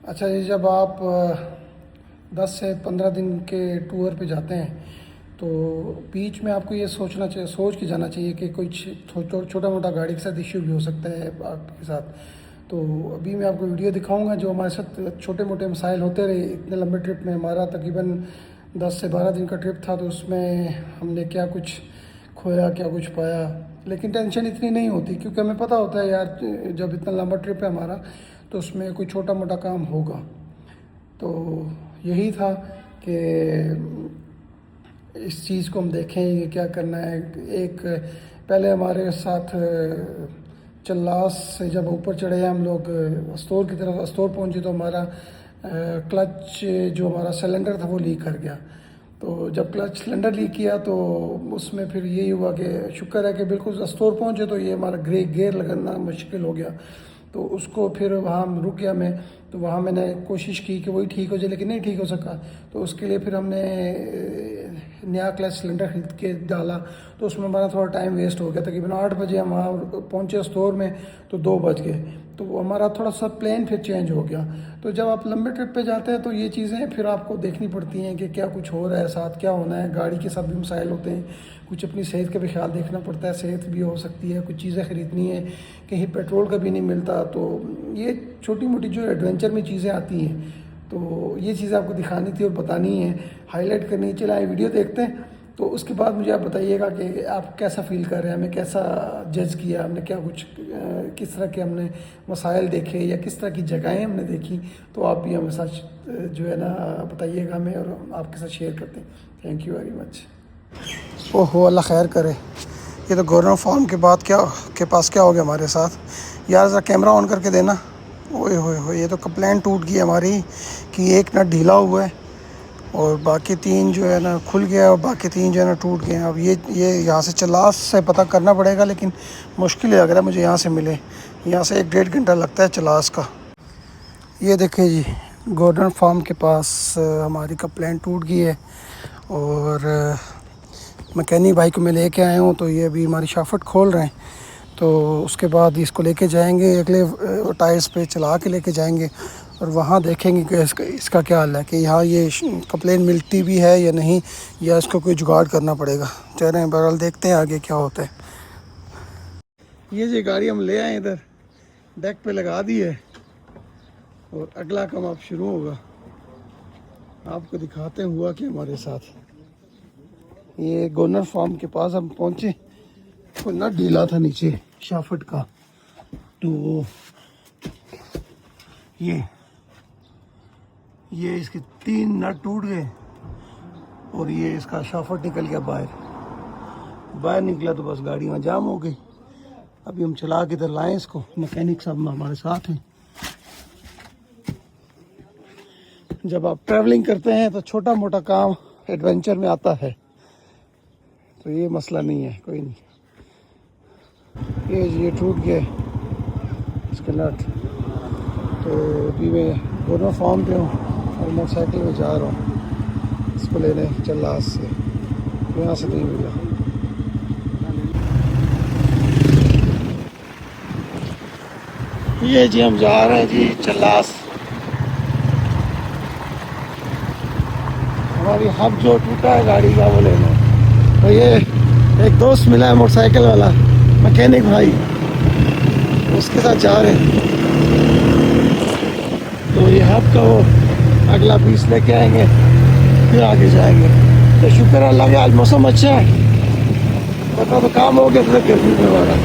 अच्छा ये जब आप 10 से 15 दिन के टूर पे जाते हैं तो बीच में आपको ये सोचना चाहिए, सोच के जाना चाहिए कि कुछ छोटा मोटा गाड़ी के साथ इश्यू भी हो सकता है आपके साथ। तो अभी मैं आपको वीडियो दिखाऊंगा जो हमारे साथ छोटे मोटे मसाइल होते रहे इतने लंबे ट्रिप में। हमारा तकरीबन 10 से 12 दिन का ट्रिप था, तो उसमें हमने क्या कुछ खोया क्या कुछ पाया। लेकिन टेंशन इतनी नहीं होती क्योंकि हमें पता होता है यार जब इतना लंबा ट्रिप है हमारा तो उसमें कोई छोटा मोटा काम होगा। तो यही था कि इस चीज़ को हम देखें ये क्या करना है। एक पहले हमारे साथ चल्लास से जब ऊपर चढ़े हम लोग अस्तोर की तरफ, अस्तोर पहुंचे तो हमारा क्लच जो हमारा सिलेंडर था वो लीक कर गया। तो जब क्लच सिलेंडर लीक किया तो उसमें फिर यही हुआ कि शुक्र है कि बिल्कुल अस्तोर पहुंचे तो ये हमारा गेयर लगाना मुश्किल हो गया। तो उसको फिर वहाँ रुक गया मैं, तो वहाँ मैंने कोशिश की कि वही ठीक हो जाए लेकिन नहीं ठीक हो सका। तो उसके लिए फिर हमने नया क्लच सिलेंडर खरीद के डाला, तो उसमें हमारा थोड़ा टाइम वेस्ट हो गया। तकरीबन 8 बजे हम वहाँ पहुँचे स्टोर में तो 2 बज गए, तो हमारा थोड़ा सा प्लान फिर चेंज हो गया। तो जब आप लंबे ट्रिप पे जाते हैं तो ये चीज़ें फिर आपको देखनी पड़ती हैं कि क्या कुछ हो रहा है, साथ क्या होना है। गाड़ी के साथ भी मसाइल होते हैं, कुछ अपनी सेहत का भी ख्याल देखना पड़ता है, सेहत भी हो सकती है, कुछ चीज़ें ख़रीदनी है, कहीं पेट्रोल का भी नहीं मिलता। तो ये छोटी मोटी जो एडवेंचर में चीज़ें आती हैं, तो ये चीज़ें आपको दिखानी थी और बतानी है, हाईलाइट करनी। चला आए वीडियो देखते हैं, तो उसके बाद मुझे आप बताइएगा कि आप कैसा फ़ील कर रहे हैं, हमें कैसा जज किया हमने, क्या कुछ किस तरह के हमने मसाइल देखे या किस तरह की जगहें हमने देखी। तो आप भी हमें साथ जो है ना बताइएगा हमें और आपके साथ शेयर करते हैं। Thank you very much. ओहो अल्लाह खैर करे। ये तो गवर्नर फार्म के बाद क्या के पास क्या हो गया हमारे साथ यार। ज़रा कैमरा ऑन करके देना। ओए हो ये तो कंप्लेंट टूट गई हमारी कि एक नट ढीला हुआ है और बाकी 3 जो है ना खुल गया और बाकी 3 जो है ना टूट गए हैं। अब ये यहाँ से चलास से पता करना पड़ेगा, लेकिन मुश्किल लग रहा है मुझे यहाँ से मिले। यहाँ से 1-1.5 घंटा लगता है चलास का। ये देखिए जी, गवर्नर फार्म के पास हमारी कंप्लेंट टूट गई है और मैकेनिक भाई को मैं लेके आया हूँ। तो ये अभी हमारी शाफट खोल रहे हैं, तो उसके बाद इसको लेके जाएंगे अगले टायर्स पे चला के लेके जाएंगे और वहाँ देखेंगे कि इसका क्या हाल है, कि यहाँ ये कंप्लेन मिलती भी है या नहीं, या इसको कोई जुगाड़ करना पड़ेगा। चल रहे हैं, बहरहाल देखते हैं आगे क्या होता है। ये जी गाड़ी हम ले आए इधर, डेक पे लगा दी है और अगला काम अब शुरू होगा। आपको दिखाते हैं हुआ कि हमारे साथ ये गवर्नर फार्म के पास हम पहुँचे तो नट ढीला था नीचे शाफट का। तो ये इसके 3 नट टूट गए और ये इसका शाफट निकल गया बाहर निकला। तो बस गाड़ी में जाम हो गई। अभी हम चला के इधर लाएँ इसको, मैकेनिक साहब हमारे साथ हैं। जब आप ट्रैवलिंग करते हैं तो छोटा मोटा काम एडवेंचर में आता है, तो ये मसला नहीं है, कोई नहीं। ये टूट गए इसके नट। तो अभी मैं दोनों फार्म पे हूँ और मोटरसाइकिल में जा रहा हूँ इसको लेने चल्लास से, यहाँ से नहीं मिला। ये जी हम जा रहे हैं जी चल्लास। हमारी हब जो टूटा है गाड़ी का वो लेना। तो ये एक दोस्त मिला है मोटरसाइकिल वाला मैकेनिक भाई, उसके साथ जा रहे हैं। तो ये हब का वो अगला पीस लेके आएंगे फिर आगे जाएंगे। तो शुक्र है अल्लाह का आज मौसम अच्छा है, पता तो काम हो गया था गर्मी में हमारा।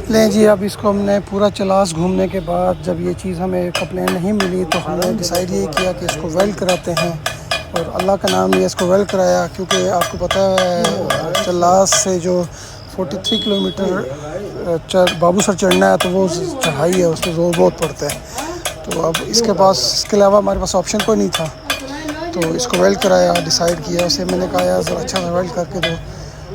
लें जी, अब इसको हमने पूरा चलास घूमने के बाद जब ये चीज़ हमें कंप्लेन नहीं मिली तो हमने डिसाइड ये किया कि इसको वेल्ड कराते हैं। और अल्लाह का नाम लिया, इसको वेल्ड कराया। क्योंकि आपको पता है चलास से जो 43 किलोमीटर बाबूसर चढ़ना है तो वो चढ़ाई है, उसमें ज़ोर बहुत पड़ता है। तो अब इसके अलावा हमारे पास ऑप्शन कोई नहीं था, तो इसको वेल्ड कराया, डिसाइड किया। उसे मैंने कहा यार ज़रा अच्छा सा वेल्ड करके दो,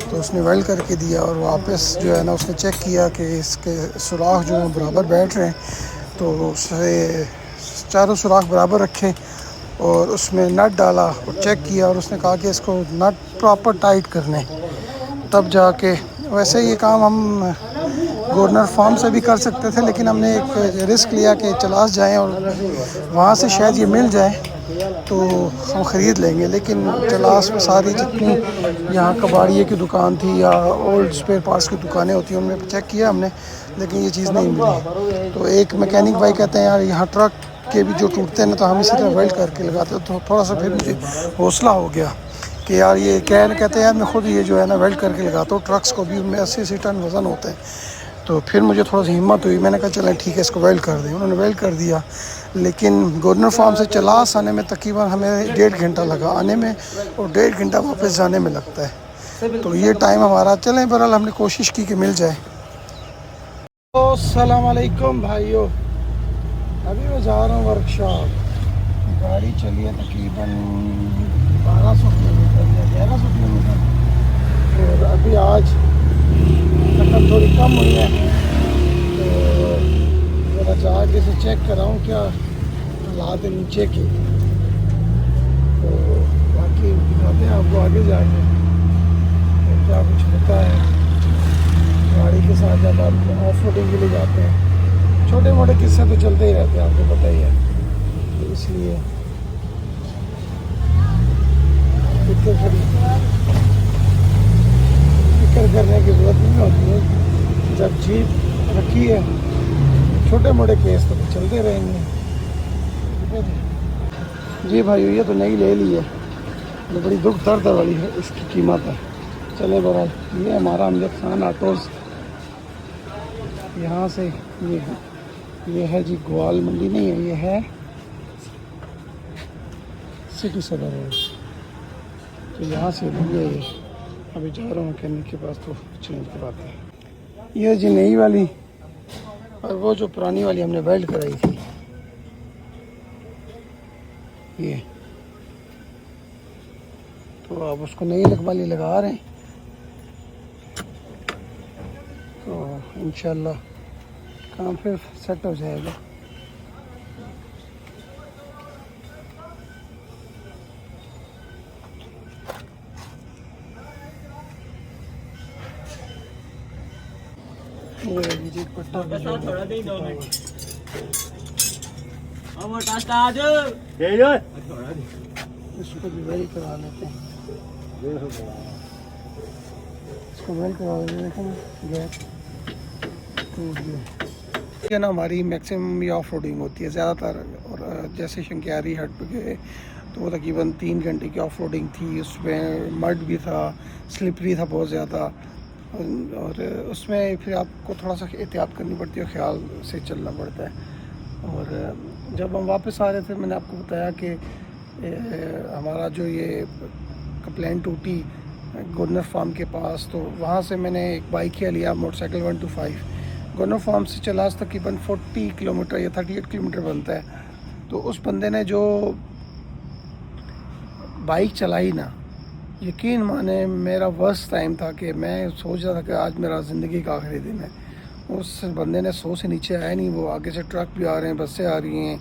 तो उसने वेल्ड करके दिया। और वापस जो है ना उसने चेक किया कि इसके सुराख जो हैं बराबर बैठ रहे हैं, तो उसे चारों सुराख बराबर रखे और उसमें नट डाला और चेक किया और उसने कहा कि इसको नट प्रॉपर टाइट करने। तब जाके, वैसे ये काम हम गवर्नर फार्म से भी कर सकते थे, लेकिन हमने एक रिस्क लिया कि चलास जाएं और वहाँ से शायद ये मिल जाए तो हम ख़रीद लेंगे। लेकिन चलास में सारी जितनी यहाँ कबाड़िए की दुकान थी या ओल्ड स्पेयर पार्ट्स की दुकानें होती हैं उनमें चेक किया हमने, लेकिन ये चीज़ नहीं मिली। तो एक मैकेनिक भाई कहते हैं यार यहाँ ट्रक के भी जो टूटते हैं ना तो हम इसी तरह वेल्ड करके लगाते हैं। तो थोड़ा सा फिर मुझे हौसला हो गया कि यार ये कहते हैं यार मैं खुद ये जो है ना वेल्ड करके लगाता हूँ, ट्रक्स को भी उनमें 80 टन वज़न होता है। तो फिर मुझे थोड़ा सी हिम्मत हुई, मैंने कहा चलें ठीक है इसको वेल्ड कर दें। उन्होंने वेल्ड कर दिया, लेकिन गवर्नर फार्म से चलास आने में तकरीबन हमें 1.5 घंटा लगा आने में और 1.5 घंटा वापस जाने में लगता है। तो ये टाइम हमारा, चलें बहरहाल हमने कोशिश की कि मिल जाए। अस्सलाम वालेकुम भाइयों, अभी मैं जा रहा हूँ वर्कशॉप। गाड़ी चली है तकरीबन 1200 किलोमीटर या 1100 किलोमीटर और अभी आज रकम थोड़ी कम हुई है तो ज़रा जाके इसे चेक कराऊँ क्या हालात है नीचे की। तो बाकी दिखाते हैं आपको आगे जाके तो क्या कुछ होता है गाड़ी के साथ जब आप ऑफ रोडिंग के लिए जाते हैं। छोटे मोटे किस्से तो चलते ही रहते हैं, आपको पता ही है। तो इसलिए फिक्र करने की ज़रूरत नहीं होती है। जब जीप रखी है छोटे मोटे केस तो चलते रहेंगे। जी भाई ये तो नई ले ली है, ये बड़ी दुख दर्द वाली है, इसकी कीमत है। चले बहरहाल ये हमारा अमजद खान ऑटोज़, यहाँ से ये है जी ग्वाल मंडी नहीं है, ये है सिटी सदर रोड। तो यहाँ से लिए ये अभी जा रहा हूँ मैकेनिक के पास तो चेंज करवाते हैं। ये जी नई वाली और वो जो पुरानी वाली हमने वेल्ड कराई थी ये, तो अब उसको नई वाली लगा रहे हैं। तो इंशाल्लाह काम फिर सेट हो जाएगा। ये पट्टा थोड़ा दे दो मिनट इसको भी वेल्ड करा लेते हैं, इसको वेल्ड करा लेते हैं। गैप टूट गया ना, हमारी मैक्सिमम ये ऑफ रोडिंग होती है ज़्यादातर। और जैसे शंक्यारी हट पे गए तो वो तकरीबन 3 घंटे की ऑफ रोडिंग थी, उसमें मड भी था, स्लिपरी था बहुत ज़्यादा और उसमें फिर आपको थोड़ा सा एहतियात करनी पड़ती है, ख्याल से चलना पड़ता है। और जब हम वापस आ रहे थे मैंने आपको बताया कि हमारा जो ये कंप्लेन टूटी गवर्नर फार्म के पास, तो वहाँ से मैंने एक बाइक ही लिया मोटरसाइकिल 125। गवर्नर फार्म से चलास तकरीबन 40 किलोमीटर या 38 किलोमीटर बनता है। तो उस बंदे ने जो बाइक चलाई ना, यकीन माने मेरा वर्स्ट टाइम था कि मैं सोच रहा था कि आज मेरा ज़िंदगी का आखिरी दिन है। उस बंदे ने 100 से नीचे आया नहीं। वो आगे से ट्रक भी आ रहे हैं, बसें आ रही हैं,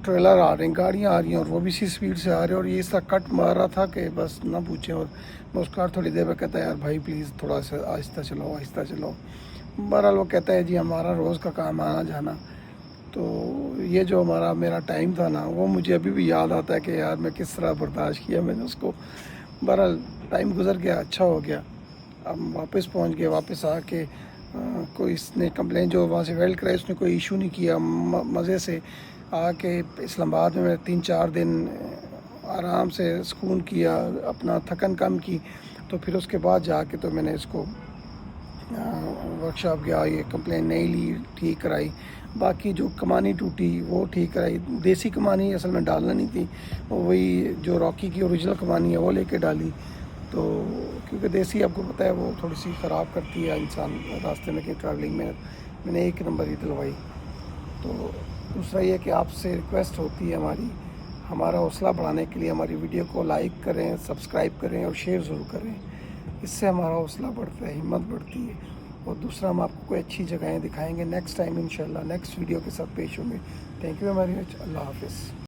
ट्रेलर आ रहे हैं, गाड़ियाँ आ रही हैं और वो भी इसी स्पीड से आ रहे हैं और ये इस तरह कट मार रहा था कि बस ना पूछें। और मैं उसका थोड़ी देर में कहता है यार भाई प्लीज़ थोड़ा सा आहिस्ता चलो आहिस्ता चलो। बहरहाल वो कहता है जी हमारा रोज़ का काम आना जाना। तो ये जो मेरा टाइम था ना, वो मुझे अभी भी याद आता है कि यार मैं किस तरह बर्दाश्त किया मैंने उसको। बहरहाल टाइम गुजर गया, अच्छा हो गया। अब वापस पहुंच गए, वापस आके कोई इसने कंप्लेन जो वहाँ से वेल्ड कराई उसने कोई इशू नहीं किया। मज़े से आके इस्लामाबाद में मैंने 3-4 दिन आराम से सुकून किया, अपना थकन कम की। तो फिर उसके बाद जाके तो मैंने इसको वर्कशॉप गया, ये कंप्लेन नहीं ली, ठीक कराई। बाकी जो कमानी टूटी वो ठीक कराई। देसी कमानी असल में डालना नहीं थी, वही जो रॉकी की ओरिजिनल कमानी है वो लेके डाली। तो क्योंकि देसी आपको पता है वो थोड़ी सी ख़राब करती है इंसान रास्ते में कि ट्रैवलिंग में। मैंने 1 नंबर ही दिलवाई। तो दूसरा ये कि आपसे रिक्वेस्ट होती है हमारा हौसला बढ़ाने के लिए हमारी वीडियो को लाइक करें, सब्सक्राइब करें और शेयर ज़रूर करें। इससे हमारा हौसला बढ़ता है, हिम्मत बढ़ती है। और दूसरा हम आपको कोई अच्छी जगहें दिखाएंगे नेक्स्ट टाइम इंशाल्लाह, नेक्स्ट वीडियो के साथ पेश होंगे। Thank you very much. अल्लाह हाफ़िज़।